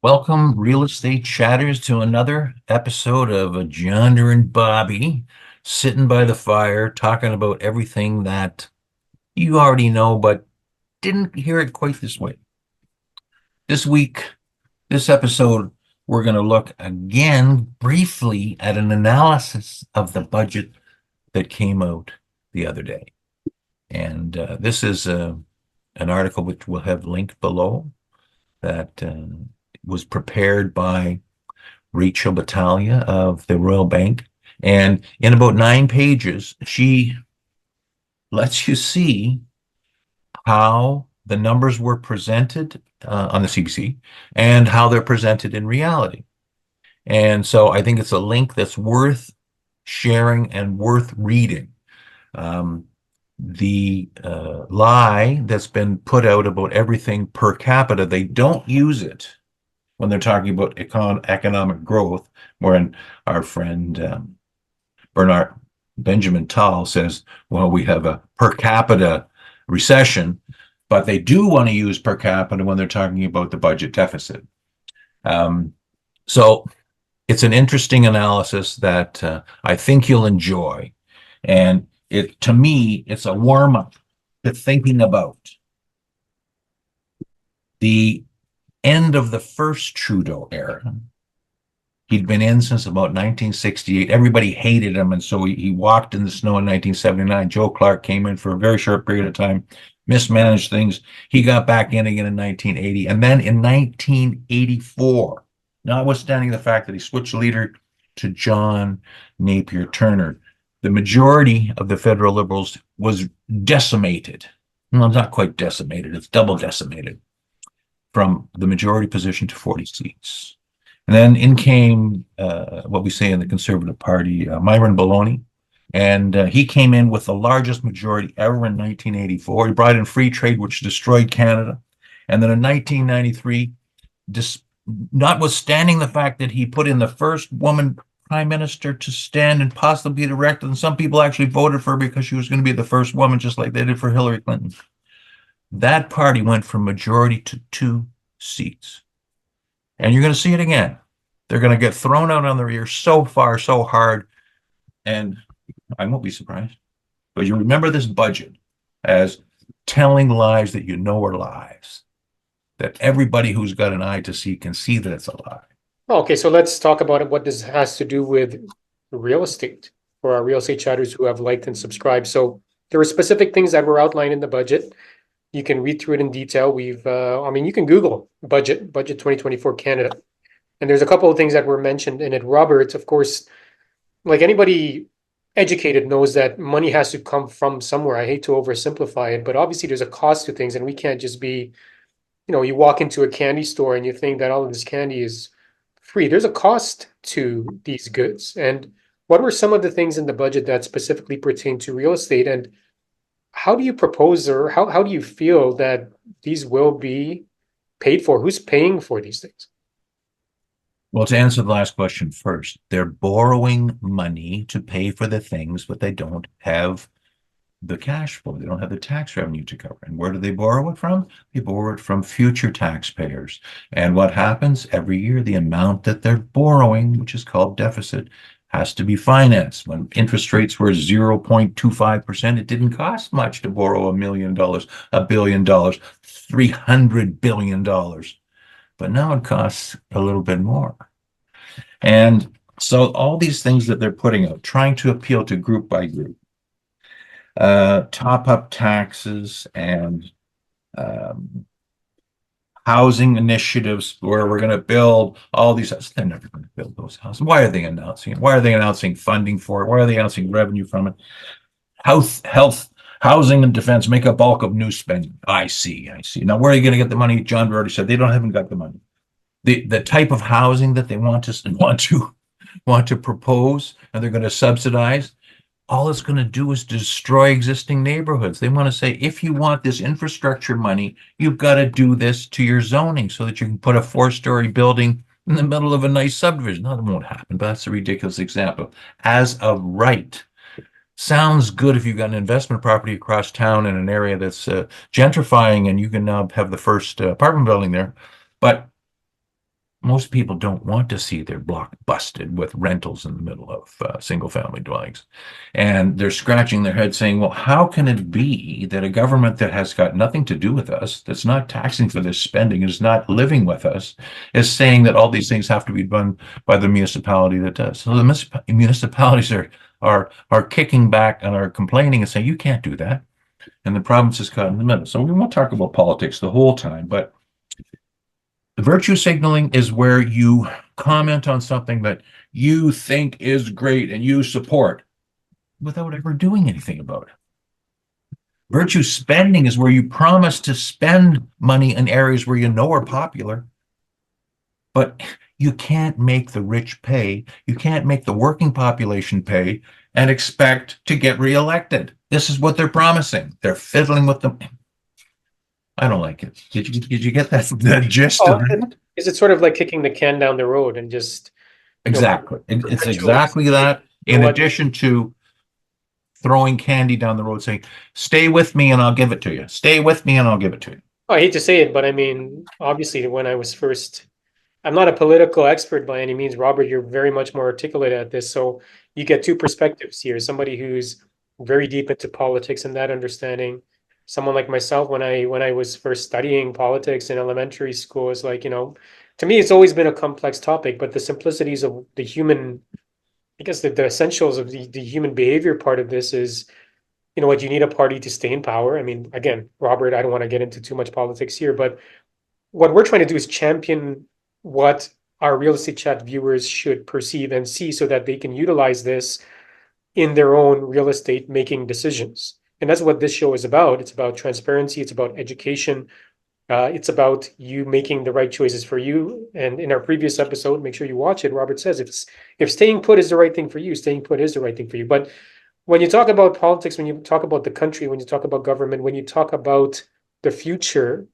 Welcome, real estate chatters, to another episode of John and Bobby sitting by the fire talking about everything that you already know, but didn't hear it quite this way. This week, this episode, we're going to look again briefly at an analysis of the budget that came out the other day. And this is an article which we'll have linked below that was prepared by Rachel Battaglia of the Royal Bank. And in about 9 pages, she lets you see how the numbers were presented on the CBC and how they're presented in reality. And so I think it's a link that's worth sharing and worth reading. The lie that's been put out about everything per capita, they don't use it when they're talking about economic growth, when our friend Bernard Benjamin Tal says, well, we have a per capita recession, but they do want to use per capita when they're talking about the budget deficit. So it's an interesting analysis that I think you'll enjoy. And to me, it's a warm up to thinking about the end of the first Trudeau era. He'd been in since about 1968. Everybody hated him, and so he walked in the snow in 1979. Joe Clark came in for a very short period of time, mismanaged things. He got back in again in 1980. And then in 1984, notwithstanding the fact that he switched leader to John Napier Turner, the majority of the federal Liberals was decimated. Well, it's not quite decimated, it's double decimated, from the majority position to 40 seats. And then in came what we say in the Conservative Party, Myron Bologna. And he came in with the largest majority ever in 1984. He brought in free trade, which destroyed Canada. And then in 1993, notwithstanding the fact that he put in the first woman prime minister to stand and possibly be elected, and some people actually voted for her because she was going to be the first woman, just like they did for Hillary Clinton. That party went from majority to 2 seats. And you're going to see it again. They're going to get thrown out on their ear so far, so hard. And I won't be surprised. But you remember this budget as telling lies that you know are lies, that everybody who's got an eye to see can see that it's a lie. Okay, so let's talk about it, what this has to do with real estate for our real estate chatters who have liked and subscribed. So there were specific things that were outlined in the budget. You can read through it in detail. You can Google budget 2024 Canada. And there's a couple of things that were mentioned in it. Robert, of course, like anybody educated knows that money has to come from somewhere. I hate to oversimplify it, but obviously there's a cost to things, and we can't just be, you walk into a candy store and you think that all of this candy is free. There's a cost to these goods. And what were some of the things in the budget that specifically pertain to real estate? And how do you propose, or how do you feel that these will be paid for? Who's paying for these things? Well, to answer the last question first, they're borrowing money to pay for the things, but they don't have the cash flow. They don't have the tax revenue to cover. And where do they borrow it from? They borrow it from future taxpayers. And what happens every year? The amount that they're borrowing, which is called deficit, has to be financed. When interest rates were 0.25%, it didn't cost much to borrow $1 million, $1 billion, $300 billion. But now it costs a little bit more. And so all these things that they're putting out, trying to appeal to group by group, top up taxes and housing initiatives where we're going to build all these houses. They're never going to build those houses. Why are they announcing it? Why are they announcing funding for it? Why are they announcing revenue from it? Health, housing and defense make a bulk of new spending. I see. Now, where are you going to get the money? John already said they haven't got the money. The type of housing that they want to propose and they're going to subsidize, all it's going to do is destroy existing neighborhoods. They want to say, if you want this infrastructure money, you've got to do this to your zoning so that you can put a 4-story building in the middle of a nice subdivision. No, that won't happen, but that's a ridiculous example. As of right, sounds good if you've got an investment property across town in an area that's gentrifying and you can now have the first apartment building there. But most people don't want to see their block busted with rentals in the middle of single family dwellings. And they're scratching their head saying, well, how can it be that a government that has got nothing to do with us, that's not taxing for this spending, is not living with us, is saying that all these things have to be done by the municipality that does? So the municipalities are kicking back and are complaining and saying, you can't do that. And the province is caught in the middle. So we won't talk about politics the whole time, but virtue signaling is where you comment on something that you think is great and you support without ever doing anything about it. Virtue spending is where you promise to spend money in areas where you know are popular, but you can't make the rich pay. You can't make the working population pay and expect to get reelected. This is what they're promising. They're fiddling with them. I don't like it. Did you get that gist of it? Is it sort of like kicking the can down the road and just, Exactly. It's perpetually exactly that. In addition to throwing candy down the road, saying, stay with me and I'll give it to you. Stay with me and I'll give it to you. I hate to say it, but I mean, obviously, when I was first, I'm not a political expert by any means, Robert. You're very much more articulate at this, so you get two perspectives here. Somebody who's very deep into politics and that understanding. Someone like myself, when I was first studying politics in elementary school, is like, to me, it's always been a complex topic, but the simplicities of the human, I guess the essentials of the human behavior part of this is, what you need a party to stay in power. I mean, again, Robert, I don't want to get into too much politics here, but what we're trying to do is champion what our real estate chat viewers should perceive and see so that they can utilize this in their own real estate making decisions. And that's what this show is about. It's about transparency. It's about education. It's about you making the right choices for you. And in our previous episode, make sure you watch it. Robert says if staying put is the right thing for you, staying put is the right thing for you. But when you talk about politics, when you talk about the country, when you talk about government, when you talk about the future,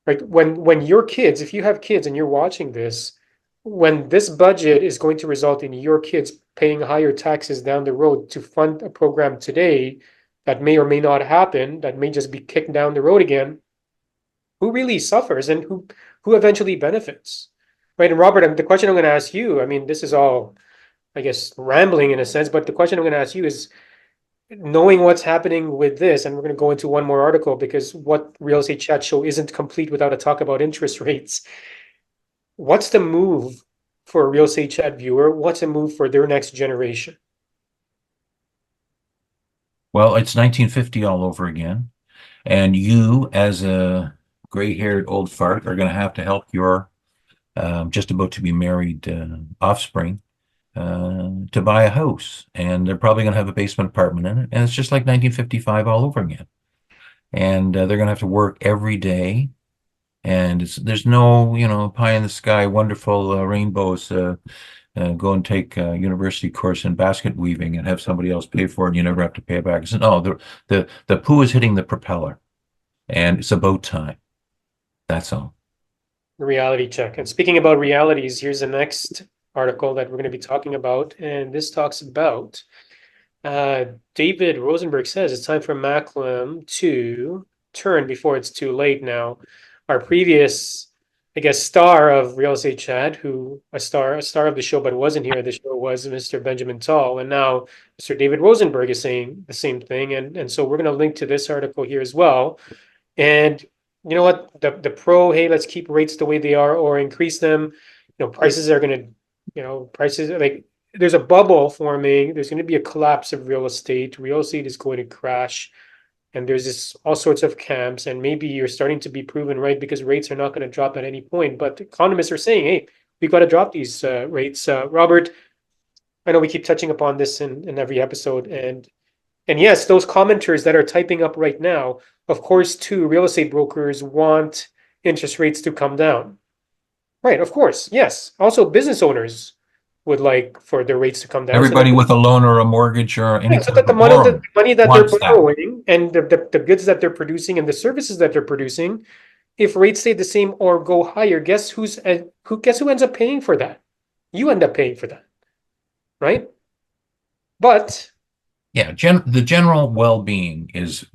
right? When your kids, if you have kids and you're watching this, when this budget is going to result in your kids paying higher taxes down the road to fund a program today that may or may not happen, that may just be kicked down the road again, who really suffers and who eventually benefits, right? And Robert, the question I'm going to ask you, I mean, this is all, I guess, rambling in a sense, but the question I'm going to ask you is, knowing what's happening with this, and we're going to go into one more article because what Real Estate Chat Show isn't complete without a talk about interest rates. What's the move for a Real Estate Chat viewer? What's a move for their next generation? Well, it's 1950 all over again. And you, as a gray-haired old fart, are going to help your just about to be married offspring to buy a house. And they're probably going to have a basement apartment in it. And it's just like 1955 all over again. And they're going to have to work every day. And there's no, pie in the sky, wonderful rainbows. Go and take a university course in basket weaving and have somebody else pay for it, and you never have to pay it back. So, no, the poo is hitting the propeller, and it's about time. That's all. Reality check. And speaking about realities, here's the next article that we're going to be talking about. And this talks about David Rosenberg says it's time for Macklem to turn before it's too late now. Our previous, I guess, star of Real Estate Chat, a star of the show, but wasn't here at the show, was Mr. Benjamin Tall. And now Mr. David Rosenberg is saying the same thing. And so we're going to link to this article here as well. And you know what? The pro, hey, let's keep rates the way they are or increase them. Prices are going to, prices like there's a bubble forming. There's going to be a collapse of real estate. Real estate is going to crash. And there's all sorts of camps, and maybe you're starting to be proven right because rates are not going to drop at any point. But economists are saying, hey, we've got to drop these rates. Robert, I know we keep touching upon this in every episode. And yes, those commenters that are typing up right now, of course, too, real estate brokers want interest rates to come down. Right, of course, yes. Also, business owners would like for their rates to come down. Everybody with a loan or a mortgage or any so that the money that they're borrowing and the goods that they're producing and the services that they're producing, if rates stay the same or go higher, guess who ends up paying for that? You end up paying for that, right? But yeah, the general well-being is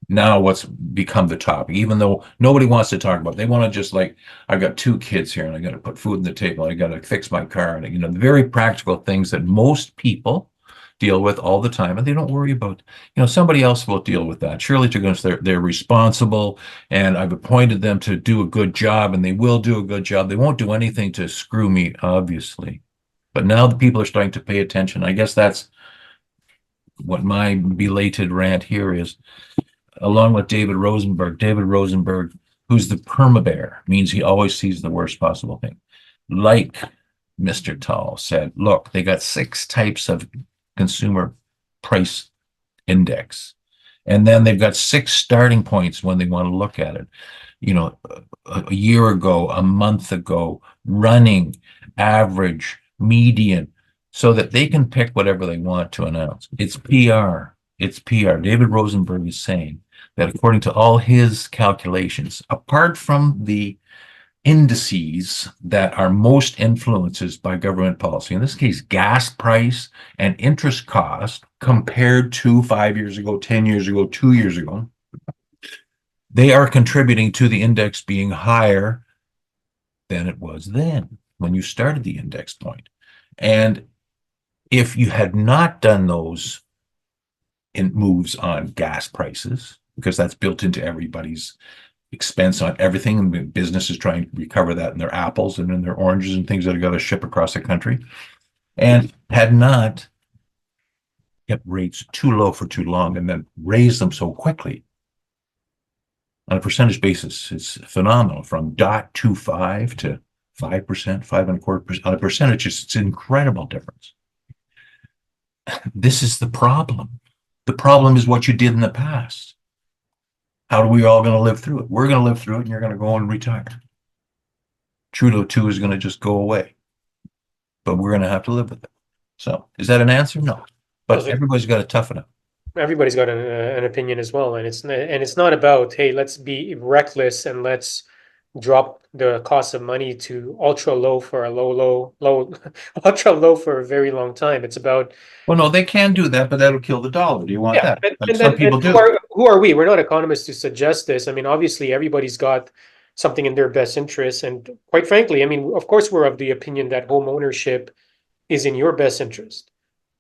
now what's become the topic, even though nobody wants to talk about it. They want to just like, I got two kids here and I got to put food on the table. I got to fix my car. And, the very practical things that most people deal with all the time. And they don't worry about, somebody else will deal with that. Surely to goodness, they're responsible. And I've appointed them to do a good job and they will do a good job. They won't do anything to screw me, obviously. But now the people are starting to pay attention. I guess that's what my belated rant here is, along with David Rosenberg. David Rosenberg, who's the perma-bear, means he always sees the worst possible thing. Like Mr. Tall said, look, they got 6 types of consumer price index. And then they've got 6 starting points when they want to look at it. A year ago, a month ago, running, average, median, so that they can pick whatever they want to announce. It's PR. It's PR. David Rosenberg is saying that according to all his calculations, apart from the indices that are most influenced by government policy, in this case, gas price and interest cost compared to 5 years ago, 10 years ago, 2 years ago, they are contributing to the index being higher than it was then when you started the index point. And if you had not done those moves on gas prices, because that's built into everybody's expense on everything, and business is trying to recover that in their apples and in their oranges and things that have got to ship across the country, and had not kept rates too low for too long and then raised them so quickly on a percentage basis, it's phenomenal, from 0.25 to 5%, 5.25%. On a percentage, it's an incredible difference. This is the problem. The problem is what you did in the past. How are we all going to live through it? We're going to live through it, and you're going to go and retire. Trudeau 2 is going to just go away, but we're going to have to live with it. So is that an answer? No, but everybody's got to toughen up. Everybody's got an opinion as well, and it's not about, hey, let's be reckless and let's drop the cost of money to ultra low for a low ultra low for a very long time. It's about, well, no, they can do that, but that'll kill the dollar. Do you want yeah, that? Like some people do. Who are we? We're not economists to suggest this. I mean, obviously, everybody's got something in their best interest, and quite frankly, I mean, of course, we're of the opinion that home ownership is in your best interest,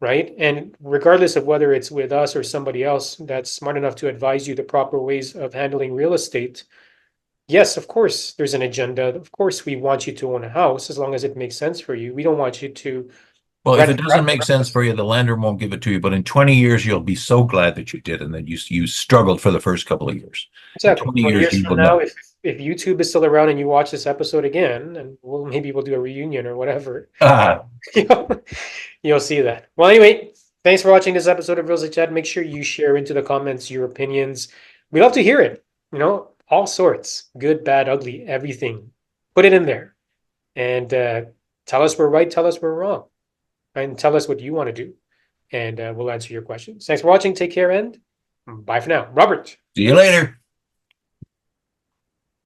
right? And regardless of whether it's with us or somebody else that's smart enough to advise you the proper ways of handling real estate, yes, of course, there's an agenda. Of course, we want you to own a house as long as it makes sense for you. We don't want you to Well, if rent. it doesn't make sense for you, the lender won't give it to you. But in 20 years, you'll be so glad that you did and that you struggled for the first couple of years. In Exactly. 20 20 years, years you from will now, know. if YouTube is still around and you watch this episode again, and maybe we'll do a reunion or whatever, Ah, you know, you'll see that. Well, anyway, thanks for watching this episode of Real Estate Chat. Make sure you share into the comments your opinions. We love to hear it. All sorts, good, bad, ugly, everything. Put it in there, and tell us we're right. Tell us we're wrong, and tell us what you want to do, and we'll answer your questions. Thanks for watching. Take care, and bye for now. Robert. see you later.